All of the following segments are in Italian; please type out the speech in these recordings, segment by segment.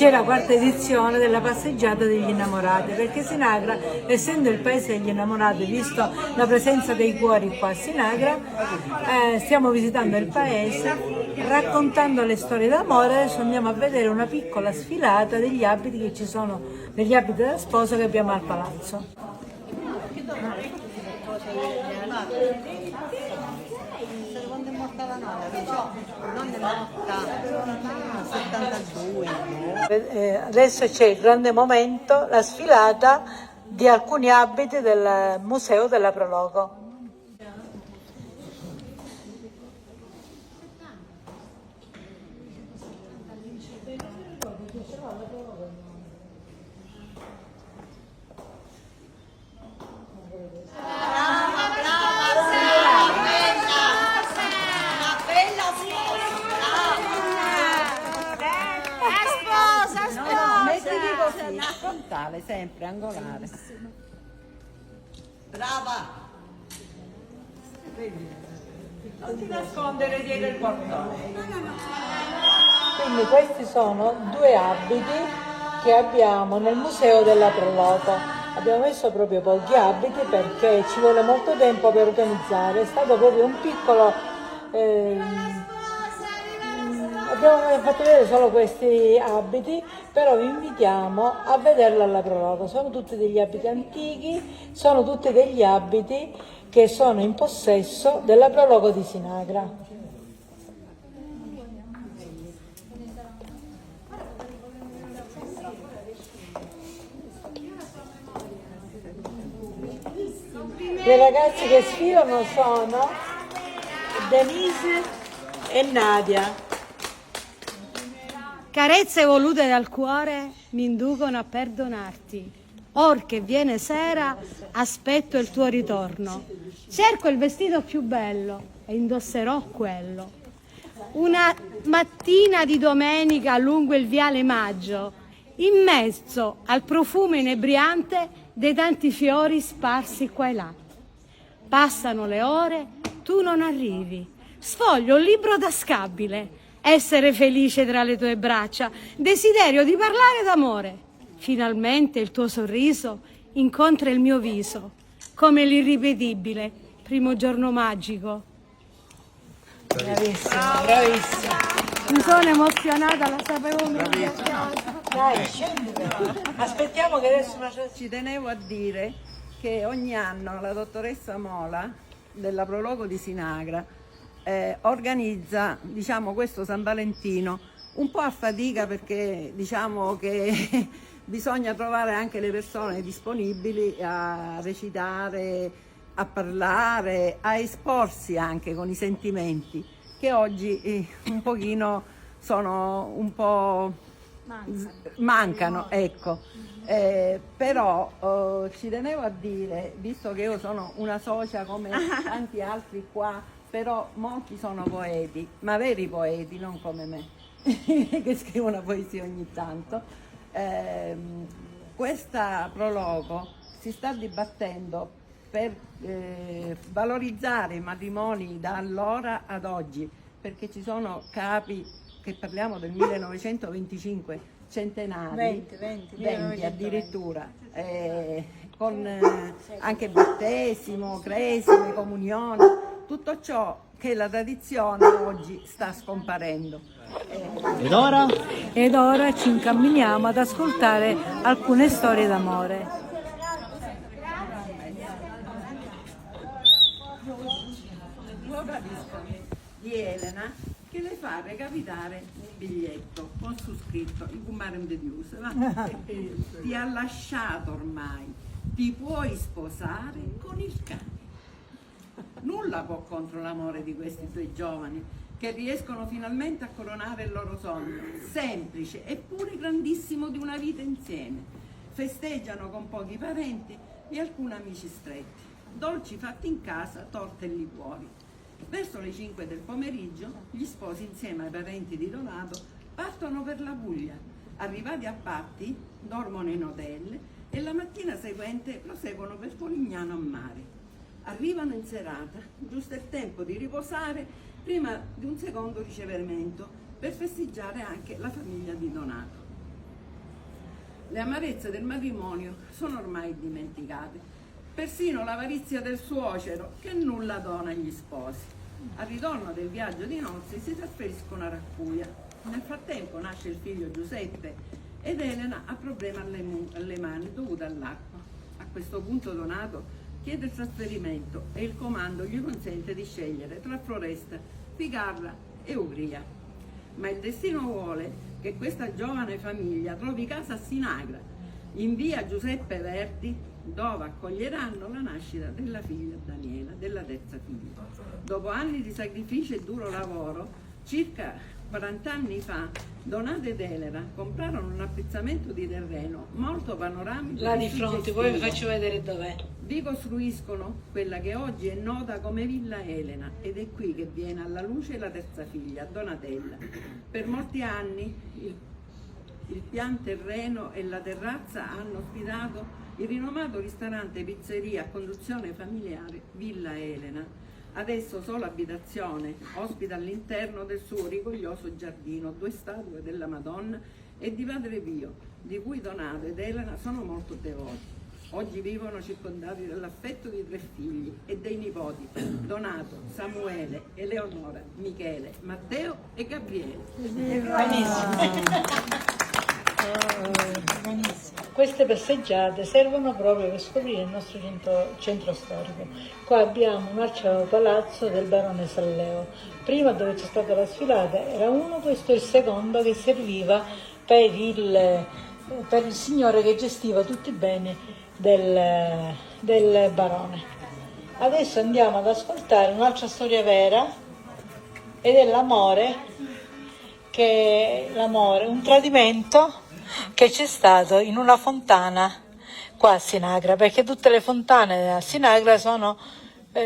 c'è la quarta edizione della passeggiata degli innamorati, perché Sinagra, essendo il paese degli innamorati, visto la presenza dei cuori qua a Sinagra, stiamo visitando il paese, raccontando le storie d'amore. Adesso andiamo a vedere una piccola sfilata degli abiti che ci sono, degli abiti da sposa che abbiamo al palazzo. Quando è morta la nonna, non è morta 72. Adesso c'è il grande momento, la sfilata di alcuni abiti del Museo della Prologo. Frontale, sempre angolare. Brava! Non ti nascondere dietro il portone. Quindi questi sono due abiti che abbiamo nel Museo della Prologo. Abbiamo messo proprio pochi abiti perché ci vuole molto tempo per organizzare. È stato proprio un piccolo... abbiamo fatto vedere solo questi abiti, però vi invitiamo a vederlo alla Prologo. Sono tutti degli abiti antichi, sono tutti degli abiti che sono in possesso della Prologo di Sinagra. Le ragazze che sfilano sono Denise e Nadia. Carezze volute dal cuore mi inducono a perdonarti. Or che viene sera, aspetto il tuo ritorno. Cerco il vestito più bello e indosserò quello. Una mattina di domenica lungo il viale Maggio, in mezzo al profumo inebriante dei tanti fiori sparsi qua e là. Passano le ore, tu non arrivi. Sfoglio un libro tascabile. Essere felice tra le tue braccia, desiderio di parlare d'amore. Finalmente il tuo sorriso incontra il mio viso, come l'irripetibile primo giorno magico. Bravissima, bravissima. Mi sono emozionata, la sapevo meglio. Dai, scendi. Aspettiamo che adesso Ci tenevo a dire che ogni anno la dottoressa Mola della Prologo di Sinagra organizza, diciamo, questo San Valentino un po' a fatica, perché diciamo che bisogna trovare anche le persone disponibili a recitare, a parlare, a esporsi anche con i sentimenti che oggi un pochino sono un po' mancano, ecco. Però ci tenevo a dire, visto che io sono una socia come tanti altri qua, però molti sono poeti, ma veri poeti, non come me, che scrivono poesia ogni tanto. Questa Prologo si sta dibattendo per valorizzare i matrimoni da allora ad oggi, perché ci sono capi, che parliamo del 1925, centenari, 20 addirittura, con anche battesimo, cresime, comunione, tutto ciò che la tradizione oggi sta scomparendo. Ed ora? Ed ora ci incamminiamo ad ascoltare alcune storie d'amore. Nuova disco di Elena, che le fa recapitare un biglietto con su scritto "Il Gumarem de Dios", ti ha lasciato ormai, ti puoi sposare con il cane. Nulla può contro l'amore di questi due giovani che riescono finalmente a coronare il loro sogno, semplice eppure grandissimo, di una vita insieme. Festeggiano con pochi parenti e alcuni amici stretti, dolci fatti in casa, torte e liquori. Verso le 5 del pomeriggio gli sposi, insieme ai parenti di Donato, partono per la Puglia. Arrivati a Patti dormono in hotel e la mattina seguente proseguono per Polignano a mare. Arrivano in serata, giusto il tempo di riposare prima di un secondo ricevimento per festeggiare anche la famiglia di Donato. Le amarezze del matrimonio sono ormai dimenticate, persino l'avarizia del suocero che nulla dona agli sposi. Al ritorno del viaggio di nozze si trasferiscono a Raccuia. Nel frattempo nasce il figlio Giuseppe ed Elena ha problemi alle mani dovuti all'acqua. A questo punto Donato chiede il trasferimento e il comando gli consente di scegliere tra Floresta, Ficarra e Ugria. Ma il destino vuole che questa giovane famiglia trovi casa a Sinagra, in via Giuseppe Verdi, dove accoglieranno la nascita della figlia Daniela, della terza figlia. Dopo anni di sacrificio e duro lavoro, circa 40 anni fa, Donato ed Elena comprarono un appezzamento di terreno molto panoramico. Là di fronte, poi vi faccio vedere dov'è. Vi costruiscono quella che oggi è nota come Villa Elena ed è qui che viene alla luce la terza figlia, Donatella. Per molti anni il pian terreno e la terrazza hanno ospitato il rinomato ristorante pizzeria a conduzione familiare Villa Elena. Adesso solo abitazione ospita all'interno del suo rigoglioso giardino 2 statue della Madonna e di Padre Pio, di cui Donato ed Elena sono molto devoti. Oggi vivono circondati dall'affetto di 3 figli e dei nipoti Donato, Samuele, Eleonora, Michele, Matteo e Gabriele. Queste passeggiate servono proprio per scoprire il nostro centro storico. Qua abbiamo un arciato palazzo del barone Salleo. Prima, dove c'è stata la sfilata, era uno, questo è il secondo, che serviva per il signore che gestiva tutti i beni del barone. Adesso andiamo ad ascoltare un'altra storia vera ed è l'amore, un tradimento che c'è stato in una fontana qua a Sinagra, perché tutte le fontane a Sinagra sono,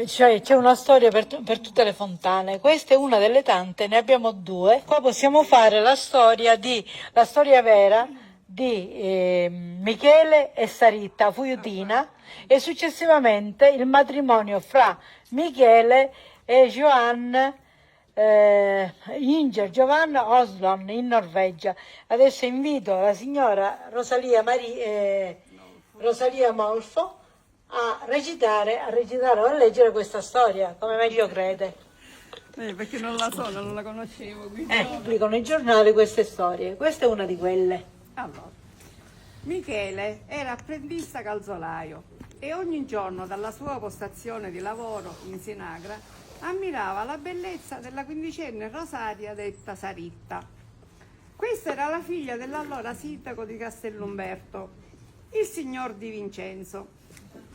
cioè c'è una storia per tutte le fontane. Questa è una delle tante, ne abbiamo 2. Qua possiamo fare la storia vera di Michele e Sarita Fuyutina e successivamente il matrimonio fra Michele e Johan Inger Giovanna Osland in Norvegia. Adesso invito la signora Rosalia Molfo a recitare o a leggere questa storia come meglio crede. Perché non la so, non la conoscevo. Pubblicano i giornali queste storie. Questa è una di quelle. Allora, Michele era apprendista calzolaio e ogni giorno dalla sua postazione di lavoro in Sinagra ammirava la bellezza della 15enne Rosaria detta Saritta. Questa era la figlia dell'allora sindaco di Castellumberto, il signor Di Vincenzo.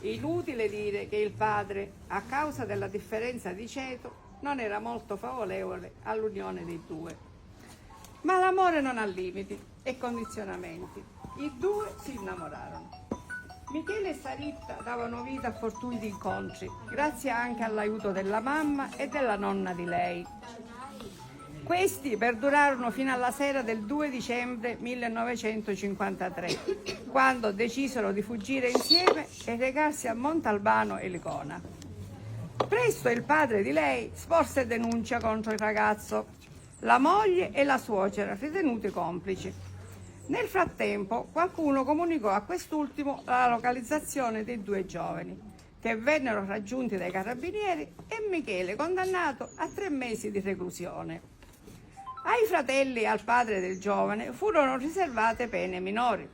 Inutile dire che il padre, a causa della differenza di ceto, non era molto favorevole all'unione dei due. Ma l'amore non ha limiti e condizionamenti. I 2 si innamorarono. Michele e Saritta davano vita a fortuiti incontri, grazie anche all'aiuto della mamma e della nonna di lei. Questi perdurarono fino alla sera del 2 dicembre 1953, quando decisero di fuggire insieme e recarsi a Montalbano e Licona. Presto il padre di lei sporse denuncia contro il ragazzo, la moglie e la suocera ritenuti complici. Nel frattempo qualcuno comunicò a quest'ultimo la localizzazione dei 2 giovani, che vennero raggiunti dai carabinieri e Michele condannato a 3 mesi di reclusione. Ai fratelli e al padre del giovane furono riservate pene minori.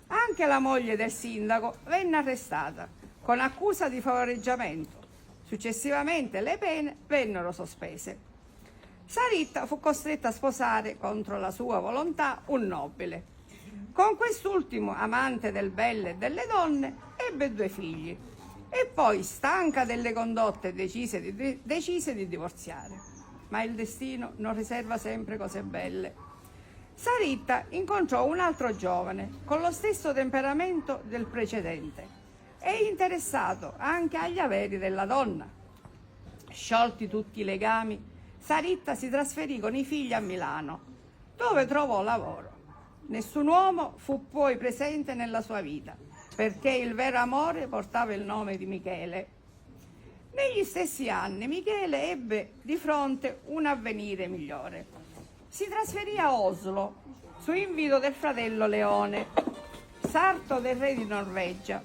Anche la moglie del sindaco venne arrestata con accusa di favoreggiamento. Successivamente le pene vennero sospese. Saritta fu costretta a sposare contro la sua volontà un nobile. Con quest'ultimo, amante del belle e delle donne, ebbe 2 figli e poi, stanca delle condotte, decise di divorziare. Ma il destino non riserva sempre cose belle. Saritta incontrò un altro giovane con lo stesso temperamento del precedente e interessato anche agli averi della donna. Sciolti tutti i legami, Saritta si trasferì con i figli a Milano, dove trovò lavoro. Nessun uomo fu poi presente nella sua vita, perché il vero amore portava il nome di Michele. Negli stessi anni Michele ebbe di fronte un avvenire migliore. Si trasferì a Oslo, su invito del fratello Leone. sarto del re di Norvegia,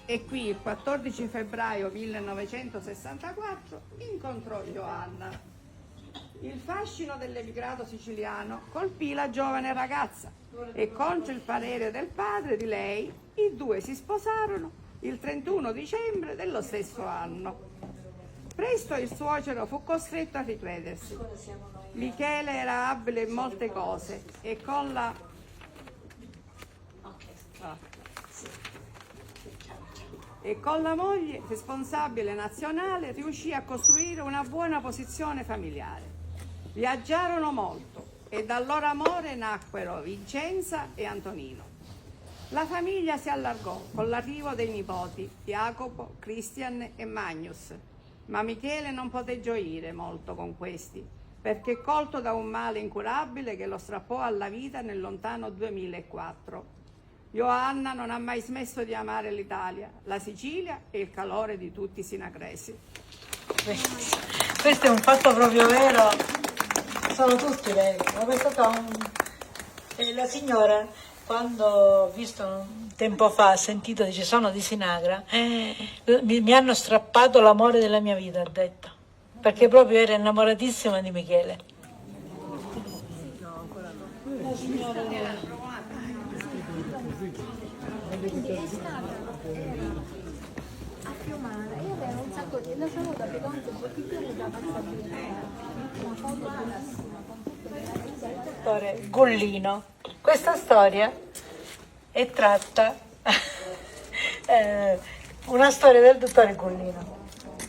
e qui il 14 febbraio 1964 incontrò Johanna. Il fascino dell'emigrato siciliano colpì la giovane ragazza e contro il parere del padre di lei i due si sposarono il 31 dicembre dello stesso anno. Presto il suocero fu costretto a ricredersi. Michele era abile in molte cose e con la moglie responsabile nazionale riuscì a costruire una buona posizione familiare. Viaggiarono molto e dal loro amore nacquero Vincenza e Antonino. La famiglia si allargò con l'arrivo dei nipoti Jacopo, Christian e Magnus, ma Michele non poté gioire molto con questi, perché colto da un male incurabile che lo strappò alla vita nel lontano 2004. Johanna non ha mai smesso di amare l'Italia, la Sicilia e il calore di tutti i sinagresi. Questo è un fatto proprio vero, sono tutti veri. La signora, quando ho visto tempo fa, ha sentito, dice sono di Sinagra, mi hanno strappato l'amore della mia vita, ha detto, perché proprio era innamoratissima di Michele. La signora a Fiumara, io avevo un sacco di... La saluto perché oggi un pochettino già passata una foto bellissima con tutte le dottore Gullino. Questa storia è tratta una storia del dottore Gullino,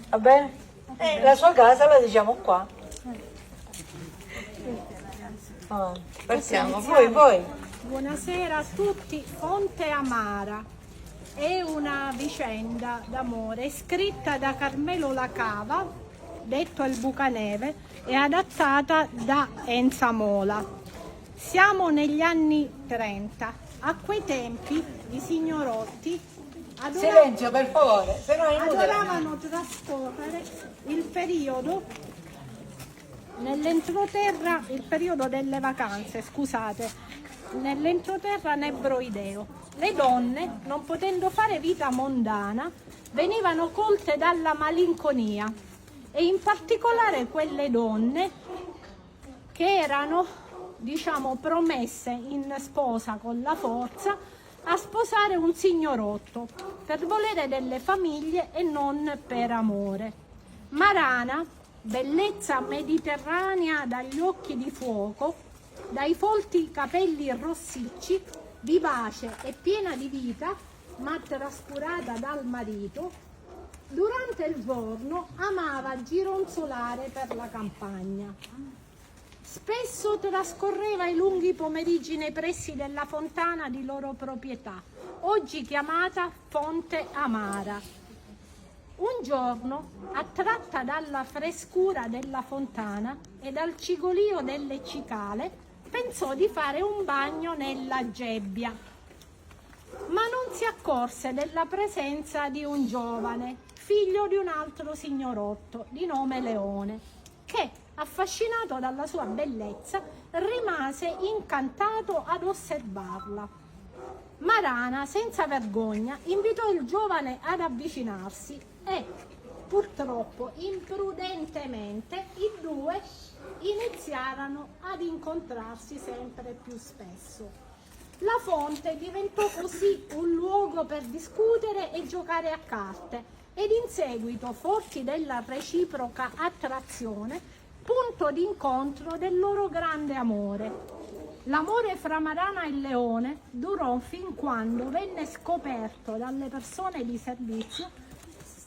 va bene? E la sua casa la diciamo qua. Partiamo, voi. Buonasera a tutti. Fonte Amara è una vicenda d'amore scritta da Carmelo Lacava, detto il Bucaneve, e adattata da Enza Mola. Siamo negli anni 30. A quei tempi i signorotti Silenzio per favore, se no è inutile. adoravano trascorrere il periodo nell'entroterra, il periodo delle vacanze, scusate, nell'entroterra nebroideo. Le donne, non potendo fare vita mondana, venivano colte dalla malinconia, e in particolare quelle donne che erano, diciamo, promesse in sposa con la forza a sposare un signorotto per volere delle famiglie e non per amore. Marana, bellezza mediterranea dagli occhi di fuoco, dai folti capelli rossicci, vivace e piena di vita, ma trascurata dal marito, durante il giorno amava gironzolare per la campagna. Spesso trascorreva i lunghi pomeriggi nei pressi della fontana di loro proprietà, oggi chiamata Fonte Amara. Un giorno, attratta dalla frescura della fontana e dal cigolio delle cicale, pensò di fare un bagno nella gebbia, ma non si accorse della presenza di un giovane, figlio di un altro signorotto di nome Leone, che, affascinato dalla sua bellezza, rimase incantato ad osservarla. Marana, senza vergogna, invitò il giovane ad avvicinarsi e, purtroppo, imprudentemente, i due iniziarono ad incontrarsi sempre più spesso. La fonte diventò così un luogo per discutere e giocare a carte, ed in seguito, forti della reciproca attrazione, punto d'incontro del loro grande amore. L'amore fra Marana e Leone durò fin quando venne scoperto dalle persone di servizio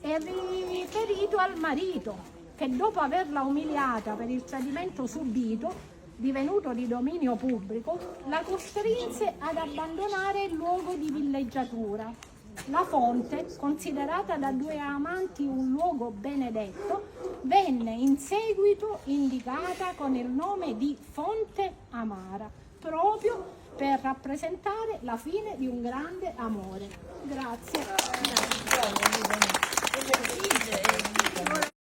e riferito al marito, che dopo averla umiliata per il tradimento subito, divenuto di dominio pubblico, la costrinse ad abbandonare il luogo di villeggiatura. La fonte, considerata da due amanti un luogo benedetto, venne in seguito indicata con il nome di Fonte Amara, proprio per rappresentare la fine di un grande amore. Grazie.